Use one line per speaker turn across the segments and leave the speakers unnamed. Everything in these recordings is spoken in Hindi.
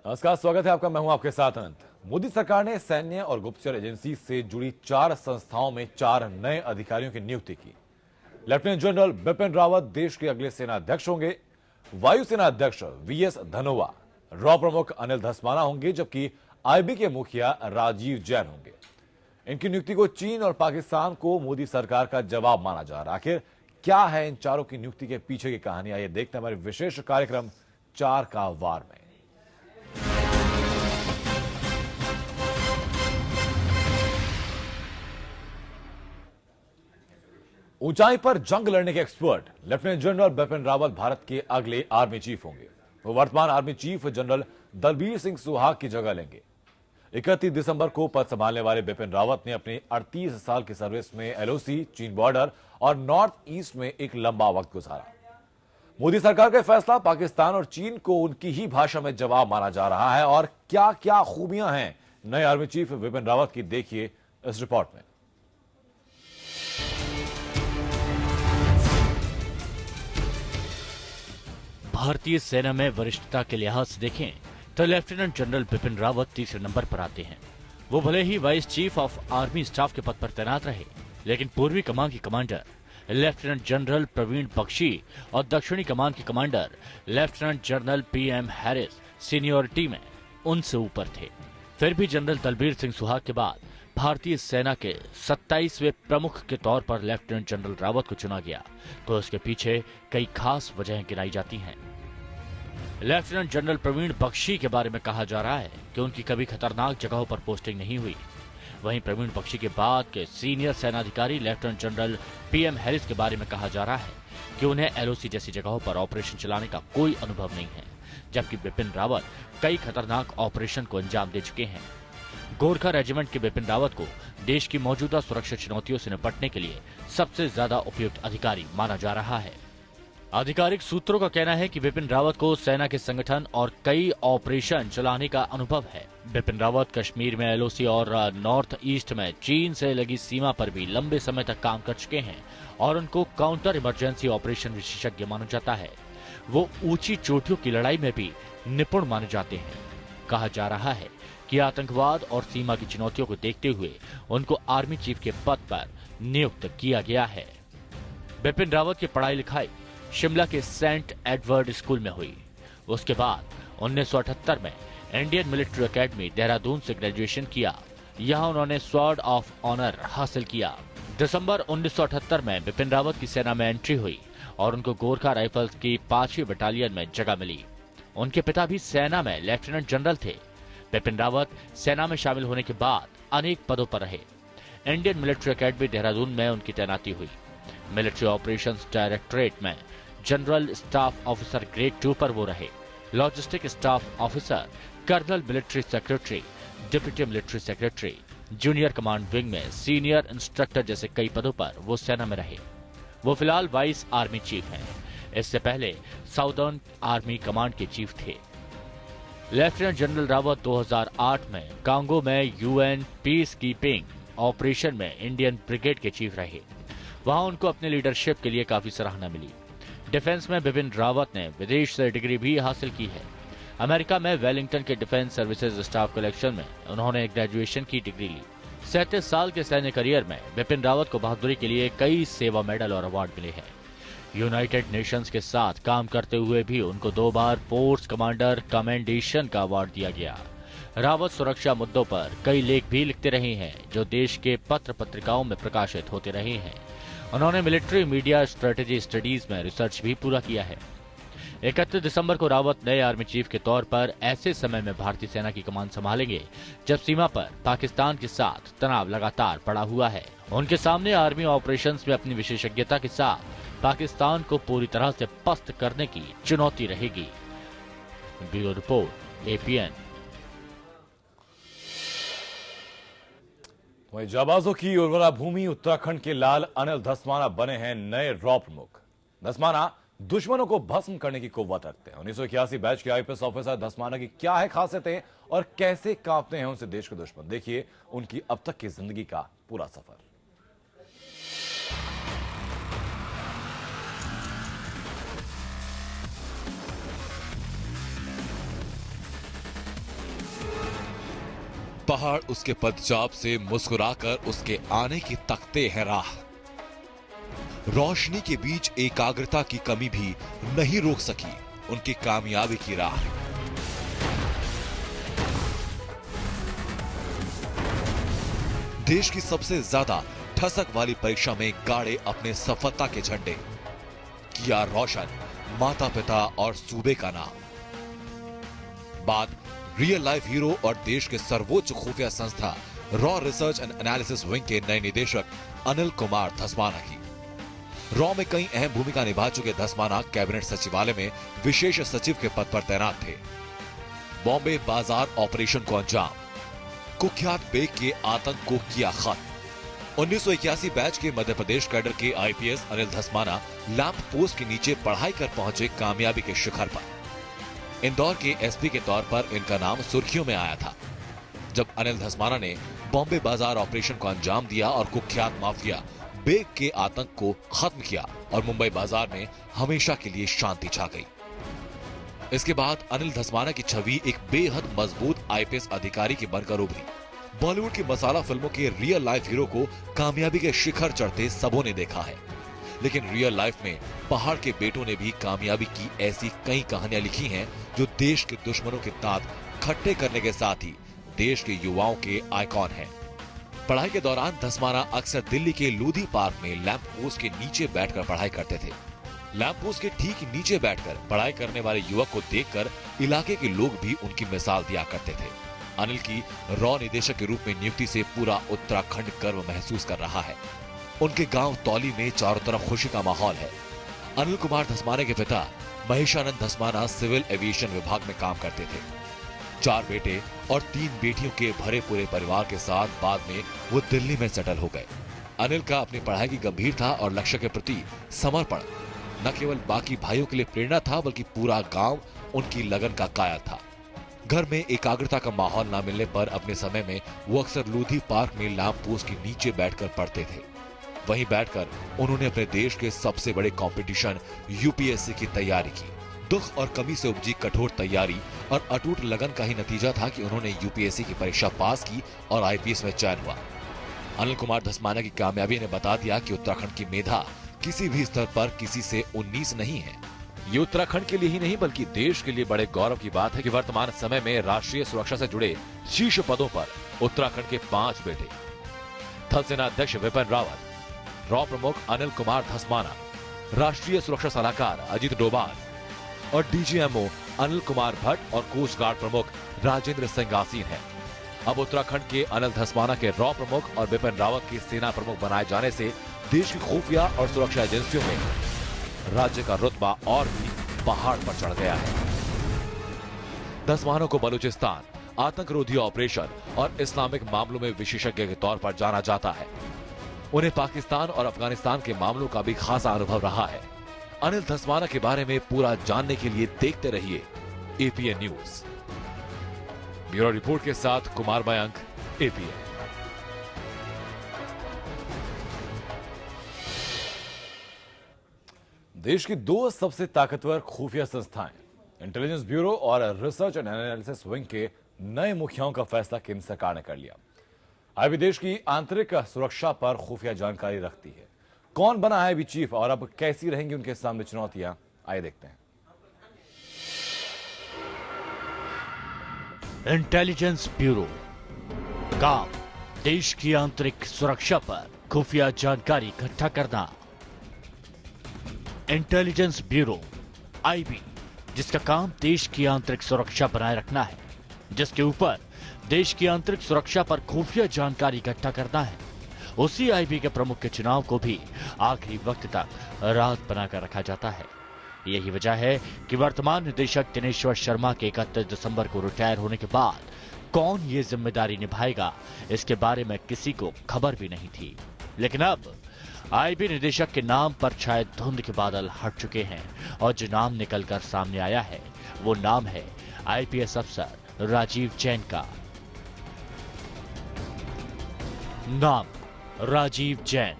नमस्कार, स्वागत है आपका। मैं हूं आपके साथ अनंत। मोदी सरकार ने सैन्य और गुप्तचर एजेंसी से जुड़ी 4 संस्थाओं में 4 नए अधिकारियों की नियुक्ति की। लेफ्टिनेंट जनरल बिपिन रावत देश के अगले सेना अध्यक्ष होंगे। वायुसेना अध्यक्ष वीएस धनोआ, रॉ प्रमुख अनिल धस्माना होंगे, जबकि आईबी के मुखिया राजीव जैन होंगे। इनकी नियुक्ति को चीन और पाकिस्तान को मोदी सरकार का जवाब माना जा रहा है। आखिर क्या है इन चारों की नियुक्ति के पीछे की कहानी, आइए देखते हैं हमारे विशेष कार्यक्रम 4 का वार में। ऊंचाई पर जंग लड़ने के expert lieutenant general Bipin Rawat Bharat के अगले आर्मी चीफ होंगे। वो वर्तमान army chief general Dalbir Singh Suhag की जगह लेंगे। 31 दिसंबर को पद संभालने वाले बिपिन रावत ने अपनी 38 साल की सर्विस में एलओसी, चीन बॉर्डर और नॉर्थ ईस्ट में एक लंबा वक्त गुजारा। मोदी सरकार का फैसला पाकिस्तान और चीन को उनकी ही भाषा में जवाब माना जा रहा है। और क्या क्या खूबियां हैं नए आर्मी चीफ बिपिन रावत की, देखिए इस रिपोर्ट में।
भारतीय सेना में वरिष्ठता के लिहाज से देखें तो लेफ्टिनेंट जनरल बिपिन रावत तीसरे नंबर पर आते हैं। वो भले ही vice chief of army staff के पद पर तैनात रहे, लेकिन पूर्वी कमान की commander lieutenant general Praveen Bakshi और दक्षिणी कमान की commander lieutenant general P M Hariz seniority में उनसे ऊपर थे। फिर भी जनरल दलबीर सिंह सुहाग के बाद भारतीय सेना के 27वें प्रमुख के तौर पर लेफ्टिनेंट जनरल रावत को चुना गया, तो इसके पीछे कई खास वजहें गिनाई जाती हैं। लेफ्टिनेंट जनरल प्रवीण बख्शी के बारे में कहा जा रहा है कि उनकी कभी खतरनाक जगहों पर पोस्टिंग नहीं हुई। वहीं प्रवीण बख्शी के बाद के सीनियर सेनाधिकारी लेफ्टिनेंट जनरल पीएम हैरिस के बारे में कहा जा रहा है कि उन्हें एलओसी जैसी जगहों पर ऑपरेशन चलाने का कोई अनुभव नहीं है, जबकि बिपिन रावत कई खतरनाक ऑपरेशन को अंजाम दे चुके हैं। गोरखा रेजिमेंट के बिपिन रावत को देश की मौजूदा सुरक्षा चुनौतियों से निपटने के लिए सबसे ज्यादा उपयुक्त अधिकारी माना जा रहा है। आधिकारिक सूत्रों का कहना है कि बिपिन रावत को सेना के संगठन और कई ऑपरेशन चलाने का अनुभव है। बिपिन रावत कश्मीर में एलओसी और नॉर्थ ईस्ट में चीन से लगी सीमा पर भी लंबे समय तक काम कर चुके हैं और उनको काउंटर इमरजेंसी ऑपरेशन विशेषज्ञ माना जाता है। वो ऊंची चोटियों की लड़ाई में भी निपुण माने जाते हैं। कहा जा रहा है कि आतंकवाद और सीमा की चुनौतियों को देखते हुए उनको आर्मी चीफ के पद पर नियुक्त किया गया है। बिपिन रावत की पढ़ाई लिखाई शिमला के सेंट एडवर्ड स्कूल में हुई। उसके बाद 1978 में इंडियन मिलिट्री एकेडमी देहरादून से ग्रेजुएशन किया। यहां उन्होंने स्वॉर्ड ऑफ ऑनर हासिल किया। दिसंबर 1978 में बिपिन रावत की सेना में एंट्री हुई और उनको गोरखा राइफल्स की 5वीं बटालियन में जगह मिली। उनके पिता भी सेना में लेफ्टिनेंट जनरल थे। बिपिन रावत सेना में शामिल होने के बाद अनेक पदों पर रहे। इंडियन मिलिट्री एकेडमी देहरादून में उनकी तैनाती हुई। मिलिट्री ऑपरेशंस डायरेक्टरेट में जनरल स्टाफ ऑफिसर ग्रेड 2 पर वो रहे। Logistic staff officer, colonel military secretary, deputy military secretary, junior command wing में सीनियर इंस्ट्रक्टर जैसे कई पदों पर वो सेना में रहे। वो फिलहाल वाइस आर्मी चीफ हैं। इससे पहले साउदर्न आर्मी कमांड के चीफ थे। लेफ्टिनेंट जनरल रावत 2008 में कांगो में यूएन पीस कीपिंग ऑपरेशन में इंडियन ब्रिगेड के चीफ रहे। वहां उनको अपने लीडरशिप के लिए काफी सराहना मिली। डिफेंस में बिपिन रावत ने विदेश से डिग्री भी हासिल की है। अमेरिका में वेलिंगटन के डिफेंस सर्विसेज स्टाफ कलेक्शन में उन्होंने ग्रेजुएशन की डिग्री ली। 37 साल के सैन्य करियर में बिपिन रावत को बहादुरी के लिए कई सेवा मेडल और अवार्ड मिले हैं। यूनाइटेड नेशंस के साथ काम करते हुए भी उनको 2 बार फोर्स कमांडर कमेंडेशन का अवार्ड दिया गया। रावत सुरक्षा मुद्दों पर कई लेख भी लिखते रहे हैं, जो देश के पत्र पत्रिकाओं में प्रकाशित होते रहे हैं। उन्होंने मिलिट्री मीडिया स्ट्रेटेजी स्टडीज में रिसर्च भी पूरा किया है। 31 दिसंबर को रावत नए आर्मी चीफ के तौर पर ऐसे समय में भारतीय सेना की कमान संभालेंगे जब सीमा पर पाकिस्तान के साथ तनाव लगातार बढ़ा हुआ है। उनके सामने आर्मी ऑपरेशंस में अपनी विशेषज्ञता के साथ पाकिस्तान को पूरी तरह से पस्त करने की चुनौती रहेगी। Bureau report, APN.
वहीं जाबाजों की उर्वरा भूमि उत्तराखंड के लाल अनिल धस्माना बने हैं नए रॉ प्रमुख। धस्माना दुश्मनों को भस्म करने की कुव्वत रखते हैं। 1981 बैच के आईपीएस ऑफिसर धस्माना की क्या है खासियतें और कैसे कांपते हैं उनसे देश के दुश्मन, देखिए उनकी अब तक की जिंदगी का पूरा सफर।
पहाड़ उसके पदचाप से मुस्कुराकर उसके आने की तकते हैं राह। रोशनी के बीच एकाग्रता की कमी भी नहीं रोक सकी उनकी कामयाबी की राह। देश की सबसे ज्यादा ठसक वाली परीक्षा में गाड़े अपने सफलता के झंडे, किया रोशन माता पिता और सूबे का नाम। बात रियल लाइफ हीरो और देश के सर्वोच्च खुफिया संस्था raw research and analysis wing के नए निदेशक अनिल कुमार धस्माना की। रॉ में कई अहम भूमिका निभा चुके धस्माना कैबिनेट सचिवालय में विशेष सचिव के पद पर तैनात थे। बॉम्बे बाजार ऑपरेशन को अंजाम, कुख्यात बेग के आतंक को किया खत्म। 1981 बैच के मध्य प्रदेश कैडर के IPS Anil Dhasmana lamp post के नीचे पढ़ाई कर पहुंचे कामयाबी के शिखर पर। इंदौर के एसपी के तौर पर इनका नाम सुर्खियों में आया था जब अनिल धस्माना ने बॉम्बे बाजार ऑपरेशन को अंजाम दिया और कुख्यात माफिया बेग के आतंक को खत्म किया और मुंबई बाजार में हमेशा के लिए शांति छा गई। इसके बाद अनिल धस्माना की छवि एक बेहद मजबूत आईपीएस अधिकारी की बनकर उभरी। बॉलीवुड की मसाला फिल्मों के रियल लाइफ हीरो को कामयाबी के शिखर चढ़ते सबों ने देखा है, लेकिन रियल लाइफ में पहाड़ के बेटों ने भी कामयाबी की ऐसी कई कहानियां लिखी हैं जो देश के दुश्मनों के दांत खट्टे करने के साथ ही देश के युवाओं के आइकॉन हैं। पढ़ाई के दौरान धस्माना अक्सर दिल्ली के लोधी पार्क में लैंप पोस्ट के नीचे बैठकर पढ़ाई करते थे। लैंप पोस्ट के ठीक नीचे बैठकर पढ़ाई करने वाले युवक को देखकर इलाके के लोग भी उनकी मिसाल दिया करते थे। अनिल की रॉ निदेशक के रूप में नियुक्ति से पूरा उत्तराखंड गर्व महसूस कर रहा है। उनके गांव तौली में चारों तरफ खुशी का माहौल है। अनिल कुमार धस्माना के पिता महेशानंद धस्माना सिविल एविएशन विभाग में काम करते थे। 4 बेटे और 3 बेटियों के भरे पूरे परिवार के साथ बाद में वो दिल्ली में सेटल हो गए। अनिल का अपनी पढ़ाई की गंभीरता और लक्ष्य के प्रति समर्पण न केवल बाकी भाइयों के लिए प्रेरणा था बल्कि पूरा गांव उनकी लगन का कायल था। घर में एकाग्रता का माहौल न मिलने पर अपने समय में वो अक्सर लोधी पार्क में लैंप पोस्ट के नीचे बैठकर पढ़ते थे। वहीं बैठकर उन्होंने अपने देश के सबसे बड़े कंपटीशन यूपीएससी की तैयारी की। दुख और कमी से उपजी कठोर तैयारी और अटूट लगन का ही नतीजा था कि उन्होंने यूपीएससी की परीक्षा पास की और आईपीएस में चयन हुआ। अनिल कुमार धस्माना की कामयाबी ने बता दिया कि उत्तराखंड की मेधा किसी भी स्तर पर किसी से 19 नहीं है। ये उत्तराखंड के लिए ही नहीं बल्कि देश के लिए बड़े गौरव की बात है कि वर्तमान समय में राष्ट्रीय सुरक्षा से जुड़े शीर्ष पदों पर उत्तराखंड के 5 बेटे, थल सेना अध्यक्ष विपिन रावत, रॉ प्रमुख अनिल कुमार धस्माना, राष्ट्रीय सुरक्षा सलाहकार अजीत डोभाल और डीजीएमओ अनिल कुमार भट्ट और कोस्ट गार्ड प्रमुख राजेंद्र सिंह आसीन हैं। अब उत्तराखंड के अनिल धस्माना के रॉ प्रमुख और विपिन रावत के सेना प्रमुख बनाए जाने से देश की खुफिया और सुरक्षा एजेंसियों में राज्य का रुतबा और भी पहाड़ पर चढ़ गया है। धस्माना को बलूचिस्तान, आतंकरोधी ऑपरेशन और इस्लामिक मामलों में विशेषज्ञ के तौर पर जाना जाता है। उन्हें पाकिस्तान और अफगानिस्तान के मामलों का भी खासा अनुभव रहा है। अनिल धस्माना के बारे में पूरा जानने के लिए देखते रहिए एपीएन न्यूज। ब्यूरो रिपोर्ट के साथ कुमार मयंक, एपीएन।
देश की 2 सबसे ताकतवर खुफिया संस्थाएं इंटेलिजेंस ब्यूरो और रिसर्च एंड एनालिसिस विंग के नए मुखियाओं का फैसला केंद्र सरकार ने कर लिया। आईबी देश की आंतरिक सुरक्षा पर खुफिया जानकारी रखती है। कौन बना आईबी चीफ और अब कैसी रहेंगी उनके सामने चुनौतियां, आइए देखते हैं।
इंटेलिजेंस ब्यूरो काम देश की आंतरिक सुरक्षा पर खुफिया जानकारी इकट्ठा करना। इंटेलिजेंस ब्यूरो आईबी जिसका काम देश की आंतरिक सुरक्षा बनाए रखना है, जिसके ऊपर देश की आंतरिक सुरक्षा पर खुफिया जानकारी इकट्ठा करना है, उसी आईबी के प्रमुख के चुनाव को भी आखिरी वक्त तक राज बनाकर रखा जाता है। यही वजह है कि वर्तमान निदेशक दिनेश्वर शर्मा के 31 दिसंबर को रिटायर होने के बाद कौन ये जिम्मेदारी निभाएगा, इसके बारे में किसी को खबर भी नहीं थी। लेकिन अब आईबी निदेशक के नाम पर शायद धुंध के बादल हट चुके हैं और जो नाम निकलकर सामने आया है वो नाम है आईपीएस अफसर राजीव जैन का। नाम राजीव जैन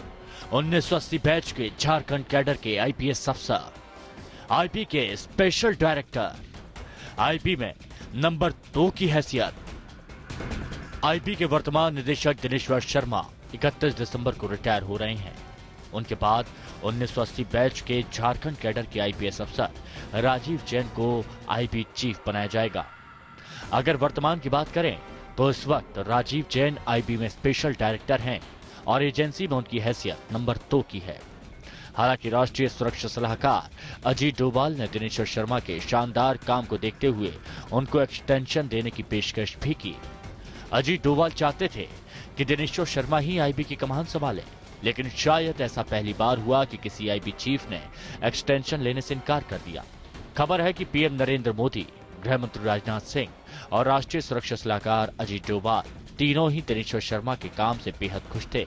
1980 बैच के झारखंड कैडर के आईपीएस अफसर, आईबी के स्पेशल डायरेक्टर, आईबी में नंबर 2 की हैसियत। आईबी के वर्तमान निदेशक दिनेश्वर शर्मा 31 दिसंबर को रिटायर हो रहे हैं। उनके बाद 1980 बैच के झारखंड कैडर के आईपीएस अफसर राजीव जैन को आईबी चीफ बनाया जाएगा। अगर वर्तमान की बात करें तो इस वक्त राजीव जैन आईबी में स्पेशल डायरेक्टर हैं और एजेंसी में उनकी हैसियत नंबर 2 की है। हालांकि राष्ट्रीय सुरक्षा सलाहकार अजीत डोभाल ने दिनेश्वर शर्मा के शानदार काम को देखते हुए उनको एक्सटेंशन देने की पेशकश भी की। अजीत डोभाल चाहते थे कि दिनेश्वर शर्मा ही आईबी की कमान संभाले, लेकिन शायद ऐसा पहली बार हुआ कि किसी आईबी चीफ ने एक्सटेंशन लेने से इनकार कर दिया। खबर है कि पीएम नरेंद्र मोदी, गृह मंत्री राजनाथ सिंह और राष्ट्रीय सुरक्षा सलाहकार अजीत डोभाल तीनों ही दिनेश्वर शर्मा के काम से बेहद खुश थे।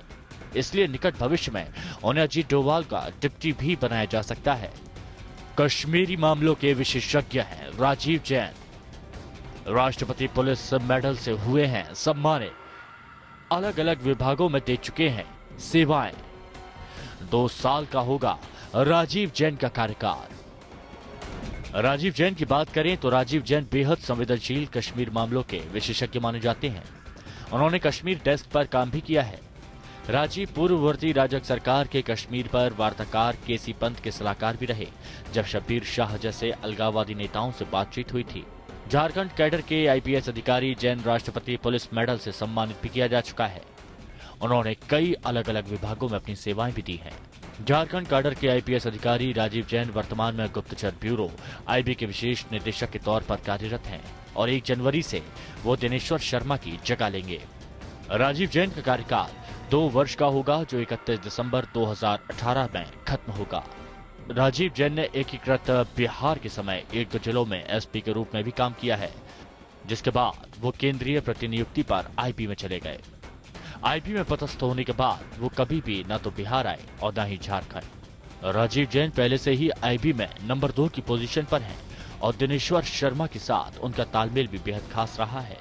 इसलिए निकट भविष्य में उन्हें अजीत डोभाल का डिप्टी भी बनाया जा सकता है। कश्मीरी मामलों के विशेषज्ञ हैं राजीव जैन। राष्ट्रपति पुलिस मेडल से हुए हैं सम्मानित। अलग अलग विभागों में दे चुके हैं सेवाएं। 2 साल का होगा राजीव जैन का कार्यकाल। राजीव जैन की बात करें तो राजीव जैन बेहद संवेदनशील कश्मीर मामलों के विशेषज्ञ माने जाते हैं। उन्होंने कश्मीर डेस्क पर काम भी किया है। राजीव पूर्ववर्ती राजग सरकार के कश्मीर पर वार्ताकार केसी पंत के सलाहकार भी रहे, जब शब्बीर शाह जैसे अलगाववादी नेताओं से बातचीत हुई थी। झारखंड कैडर के आईपीएस अधिकारी जैन राष्ट्रपति पुलिस मेडल से सम्मानित भी किया जा चुका है। उन्होंने कई अलग अलग विभागों में अपनी सेवाएं भी दी हैं। झारखंड कैडर के आईपीएस अधिकारी राजीव जैन वर्तमान में गुप्तचर ब्यूरो आईबी के विशेष निदेशक के तौर पर कार्यरत हैं और 1 जनवरी से वो दिनेश्वर शर्मा की जगह लेंगे। राजीव जैन का कार्यकाल 2 वर्ष का होगा, जो 31 दिसंबर 2018 में खत्म होगा। राजीव जैन ने एकीकृत बिहार के समय 1 जिलों में एसपी के रूप में भी काम किया है, जिसके बाद वो केंद्रीय प्रतिनियुक्ति पर आईबी में चले गए। आईबी में पदस्थ होने के बाद वो कभी भी न तो बिहार आए और न ही झारखंड। राजीव जैन पहले से ही आईबी में नंबर 2 की पोजीशन पर हैं और दिनेश्वर शर्मा के साथ उनका तालमेल भी बेहद खास रहा है।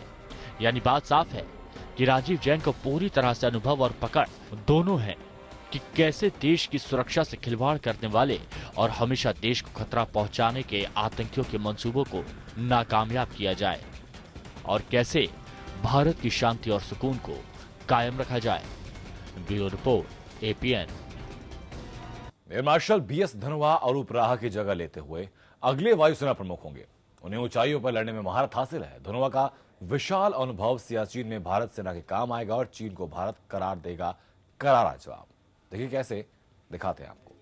यानी बात साफ है कि राजीव जैन को पूरी तरह से अनुभव और पकड़ दोनों है कि कैसे देश की सुरक्षा से खिलवाड़ करने वाले और हमेशा देश को खतरा पहुंचाने के आतंकियों के मंसूबों को नाकामयाब किया जाए और कैसे भारत की शांति और सुकून को कायम रखा जाए। Bureau report, APN.
Air marshal B S Dhanoa Arup Raha की जगह लेते हुए अगले वायुसेना प्रमुख होंगे। उन्हें ऊंचाइयों पर लड़ने में महारत हासिल है। धनोआ का विशाल अनुभव सियाचिन में भारत सेना के काम आएगा और चीन को भारत करार देगा करारा जवाब। देखिए कैसे, दिखाते हैं आपको।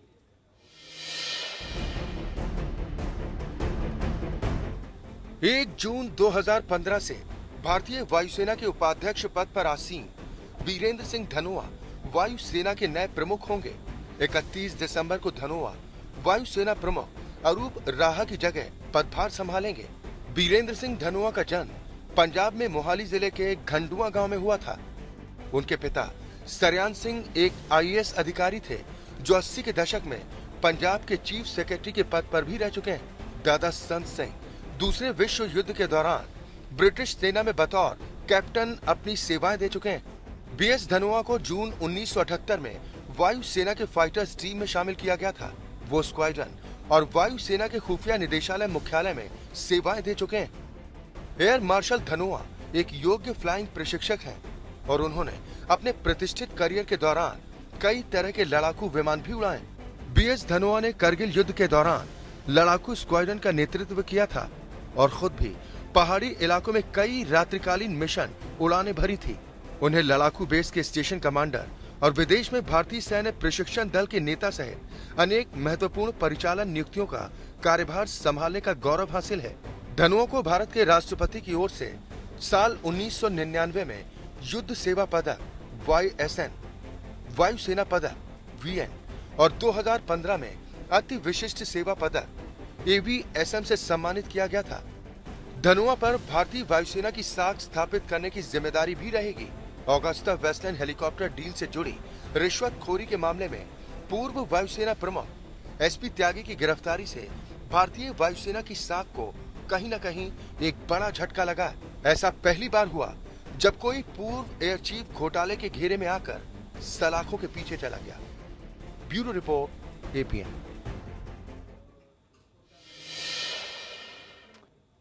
1 जून 2015 से भारतीय वायुसेना के उपाध्यक्ष पद पर आसीन बीरेंद्र सिंह धनोआ वायुसेना के नए प्रमुख होंगे। 31 दिसंबर को धनोआ वायुसेना प्रमुख अरूप राहा की जगह पदभार संभालेंगे। बीरेंद्र सिंह धनोआ का जन्म पंजाब में मोहाली जिले के घंडुआ गांव में हुआ था। उनके पिता सरयान सिंह एक आईएएस अधिकारी थे, जो 80 के दशक में पंजाब के चीफ सेक्रेटरी के पद पर भी रह चुके हैं। दादा संत सिंह दूसरे विश्व युद्ध के दौरान ब्रिटिश सेना में बतौर कैप्टन अपनी सेवाएं दे चुके हैं। बीएस धनोआ को जून 1978 में वायुसेना के फाइटर्स टीम में शामिल किया गया था। वो स्क्वाड्रन और वायुसेना के खुफिया निदेशालय मुख्यालय में सेवाएं दे चुके हैं। एयर मार्शल धनोआ एक योग्य फ्लाइंग प्रशिक्षक हैं और उन्होंने अपने प्रतिष्ठित करियर के दौरान कई तरह के लड़ाकू विमान भी उड़ाए। बीएस धनोआ ने करगिल युद्ध के दौरान लड़ाकू स्क्वाड्रन का नेतृत्व किया था और खुद भी पहाड़ी इलाकों में कई रात्रिकालीन मिशन उड़ाने भरी थी। उन्हें लड़ाकू बेस के स्टेशन कमांडर और विदेश में भारतीय सैन्य प्रशिक्षण दल के नेता सहित अनेक महत्वपूर्ण परिचालन नियुक्तियों का कार्यभार संभालने का गौरव हासिल है। धनोआ को भारत के राष्ट्रपति की ओर से साल 1999 में युद्ध सेवा पदक YSN, वायुसेना पदक VN और 2015 में अति विशिष्ट सेवा पदक AVSM से सम्मानित किया गया था। धनोआ पर भारतीय वायुसेना की साख स्थापित करने की जिम्मेदारी भी रहेगी। ऑगस्टा वेस्टलैंड हेलीकॉप्टर डील से जुड़ी रिश्वतखोरी के मामले में पूर्व वायुसेना प्रमुख एसपी त्यागी की गिरफ्तारी से भारतीय वायुसेना की साख को कहीं न कहीं एक बड़ा झटका लगा। ऐसा पहली बार हुआ जब कोई पूर्व एयर चीफ घोटाले के घेरे में आकर सलाखों के पीछे चला गया। Bureau report, APN.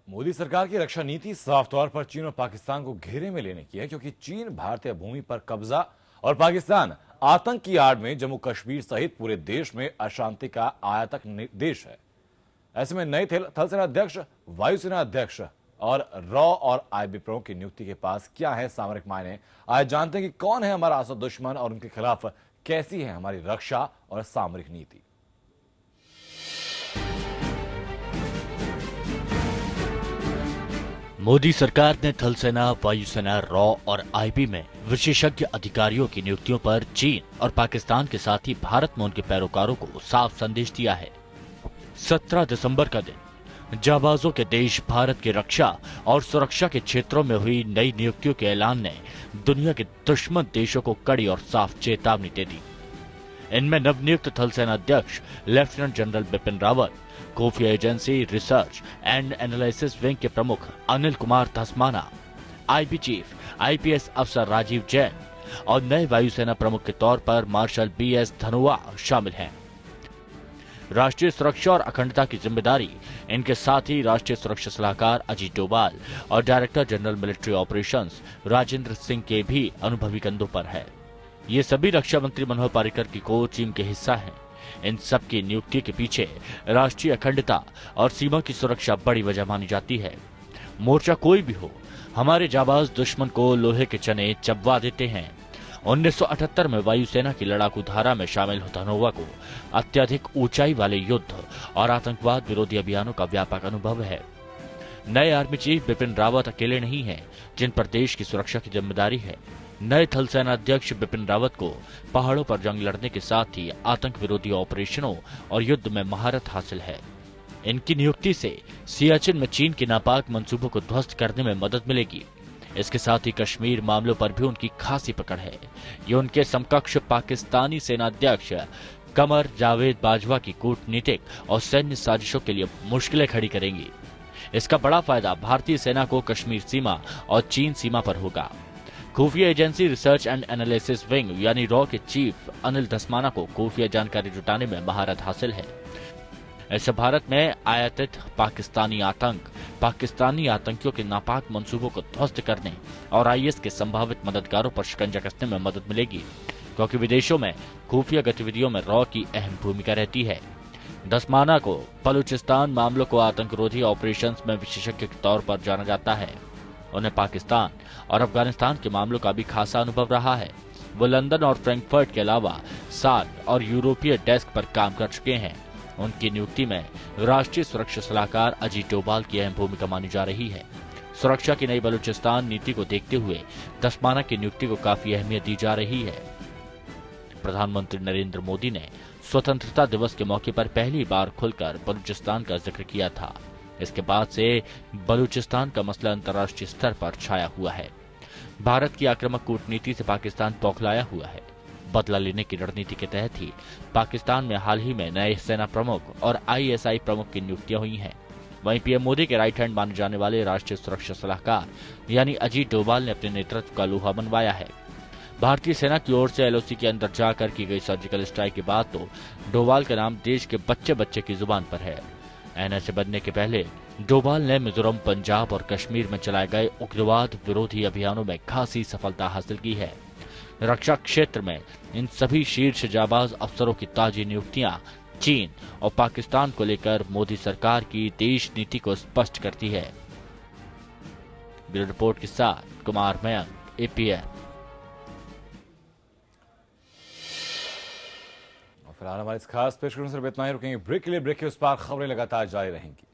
मोदी सरकार की रक्षा नीति साफ तौर पर चीन और पाकिस्तान को घेरे में लेने की है, क्योंकि चीन भारतीय भूमि पर कब्जा और पाकिस्तान आतंक की आड़ में जम्मू कश्मीर सहित पूरे देश में अशांति का आयातक देश है। ऐसे में नए थल सेना अध्यक्ष, वायुसेना अध्यक्ष और रॉ और आईबी प्रमुख की नियुक्ति के पास क्या है सामरिक मायने। आज जानते हैं कि कौन है हमारा असद दुश्मन और उनके खिलाफ कैसी है हमारी रक्षा और सामरिक नीति।
मोदी सरकार ने थल सेना, वायुसेना, रॉ और आईबी में विशेषज्ञ अधिकारियों की नियुक्तियों पर चीन और पाकिस्तान के साथ ही भारत में उनके पैरोकारों को साफ संदेश दिया है। 17 दिसंबर का दिन जाबाजों के देश भारत की रक्षा और सुरक्षा के क्षेत्रों में हुई नई नियुक्तियों के ऐलान ने दुनिया के दुश्मन देशों को कड़ी और साफ चेतावनी दे दी। इनमें नवनियुक्त थल सेना अध्यक्ष लेफ्टिनेंट जनरल बिपिन रावत, खुफिया agency research and analysis wing के प्रमुख Anil Kumar Dhasmana, IB chief IPS अफसर राजीव जैन और नए वायुसेना प्रमुख के तौर पर मार्शल बीएस धनोआ शामिल हैं। राष्ट्रीय सुरक्षा और अखंडता की जिम्मेदारी इनके साथ ही राष्ट्रीय सुरक्षा सलाहकार अजीत डोभाल और director general military operations Rajendra Singh के भी अनुभवी कंधों पर है। ये सभी रक्षा मंत्री मनोहर पर्रिकर की कोर टीम के हिस्सा हैं। इन सब की नियुक्ति के पीछे राष्ट्रीय अखंडता और सीमा की सुरक्षा बड़ी वजह मानी जाती है। मोर्चा कोई भी हो, हमारे जाबाज दुश्मन को लोहे के चने चबवा देते हैं। 1978 में वायुसेना की लड़ाकू धारा में शामिल धनोआ को अत्यधिक ऊंचाई वाले युद्ध और आतंकवाद विरोधी अभियानों का व्यापक अनुभव है। नए आर्मी चीफ बिपिन रावत अकेले नहीं हैं जिन पर देश की सुरक्षा की जिम्मेदारी है। नए थल सेना अध्यक्ष बिपिन रावत को पहाड़ों पर जंग लड़ने के साथ ही आतंक विरोधी ऑपरेशनों और युद्ध में महारत हासिल है। इनकी नियुक्ति से सियाचिन में चीन के नापाक मंसूबों को ध्वस्त करने में मदद मिलेगी। इसके साथ ही कश्मीर मामलों पर भी उनकी खासी पकड़ है। ये उनके समकक्ष पाकिस्तानी सेनाध्यक्ष कमर जावेद बाजवा की कूटनीतिक और सैन्य साजिशों के लिए मुश्किलें खड़ी करेंगी। इसका बड़ा फायदा भारतीय सेना को कश्मीर सीमा और चीन सीमा पर होगा। खुफिया agency research and analysis wing यानी रॉ के चीफ अनिल धस्माना को खुफिया जानकारी जुटाने में महारत हासिल है। ऐसे भारत में आयातित पाकिस्तानी आतंकियों के नापाक मंसूबों को ध्वस्त करने और आईएस के संभावित मददगारों पर शिकंजा कसने में मदद मिलेगी, क्योंकि विदेशों में खुफिया गतिविधियों में रॉ की अहम भूमिका रहती है। धस्माना को बलूचिस्तान मामलों को आतंकरोधी ऑपरेशंस में विशेषज्ञ के तौर पर जाना जाता है। उन्हें पाकिस्तान और अफगानिस्तान के मामलों का भी खासा अनुभव रहा है। वो लंदन और फ्रैंकफर्ट के अलावा सार्क और यूरोपीय डेस्क पर काम कर चुके हैं। उनकी नियुक्ति में राष्ट्रीय सुरक्षा सलाहकार अजीत डोभाल की अहम भूमिका मानी जा रही है। सुरक्षा की नई बलूचिस्तान नीति को देखते हुए धस्माना की नियुक्ति को काफी अहमियत दी जा रही है। प्रधानमंत्री नरेंद्र मोदी ने स्वतंत्रता दिवस के मौके पर पहली बार खुलकर बलूचिस्तान का जिक्र किया था। इसके बाद से बलूचिस्तान का मसला अंतर्राष्ट्रीय स्तर पर छाया हुआ है। भारत की आक्रामक कूटनीति से पाकिस्तान बौखलाया हुआ है। बदला लेने की रणनीति के तहत ही पाकिस्तान में हाल ही में नए सेना प्रमुख और आईएसआई प्रमुख की नियुक्तियां हुई हैं। वहीं पीएम मोदी के राइट हैंड माने जाने वाले राष्ट्रीय सुरक्षा सलाहकार यानी अजीत डोभाल ने अपने नेतृत्व का लोहा मनवाया है। भारतीय सेना की ओर से एलओसी के अंदर जाकर की गई सर्जिकल स्ट्राइक के बाद तो डोभाल का नाम देश के बच्चे बच्चे की जुबान पर है। एनएसए बनने के पहले डोभाल ने मिजोरम, पंजाब और कश्मीर में चलाए गए उग्रवाद विरोधी अभियानों में खासी सफलता हासिल की है। रक्षा क्षेत्र में इन सभी शीर्ष जाबाज अफसरों की ताजी नियुक्तियां चीन और पाकिस्तान को लेकर मोदी सरकार की देश नीति को स्पष्ट करती है। ब्यूरो रिपोर्ट के साथ कुमार मयंक, एपीएन।
फिलहाल हमारे इस खास पेशकश से इतना ही रुकेंगे ब्रेक के लिए। ब्रेक के उस पार खबरें लगातार जारी रहेंगी।